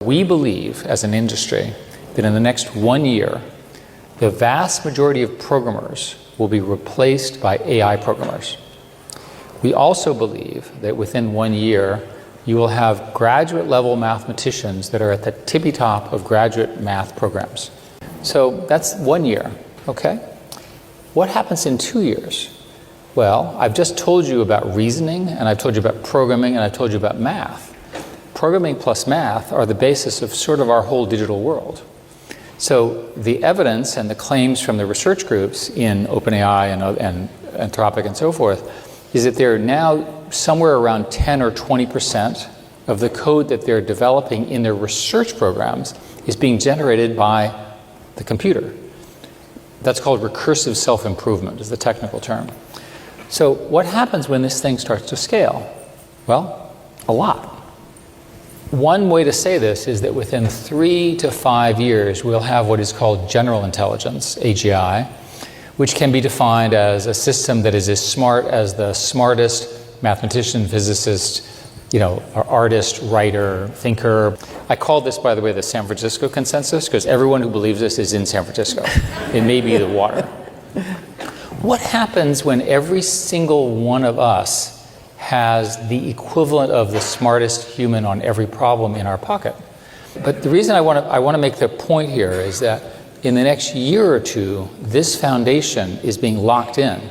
We believe, as an industry, that in the next 1 year, the vast majority of programmers will be replaced by AI programmers. We also believe that within 1 year, you will have graduate-level mathematicians that are at the tippy top of graduate math programs. So that's 1 year, okay? What happens in 2 years? Well, I've just told you about reasoning, and I've told you about programming, and I've told you about math. Programming plus math are the basis of sort of our whole digital world. So the evidence and the claims from the research groups in OpenAI and Anthropic and so forth is that they're now somewhere around 10 or 20% of the code that they're developing in their research programs is being generated by the computer. That's called recursive self-improvement, is the technical term. So what happens when this thing starts to scale? Well, a lot. One way to say this is that within 3 to 5 years, we'll have what is called general intelligence, AGI, which can be defined as a system that is as smart as the smartest mathematician, physicist, or artist, writer, thinker. I call this, by the way, the San Francisco consensus, because everyone who believes this is in San Francisco. It may be the water. What happens when every single one of us has the equivalent of the smartest human on every problem in our pocket? But the reason I want to make the point here is that in the next year or two, this foundation is being locked in,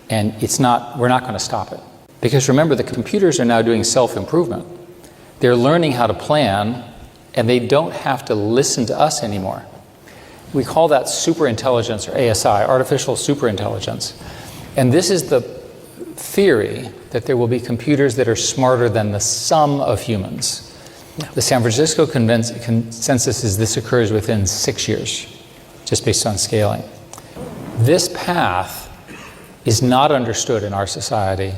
and we're not going to stop it. Because remember, the computers are now doing self-improvement. They're learning how to plan, and they don't have to listen to us anymore. We call that superintelligence, or ASI, artificial superintelligence. And this is the theory that there will be computers that are smarter than the sum of humans. The San Francisco consensus is this occurs within 6 years, just based on scaling. This path is not understood in our society.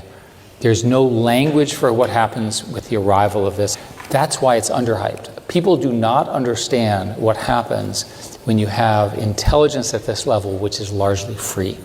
There's no language for what happens with the arrival of this. That's why it's underhyped. People do not understand what happens when you have intelligence at this level, which is largely free.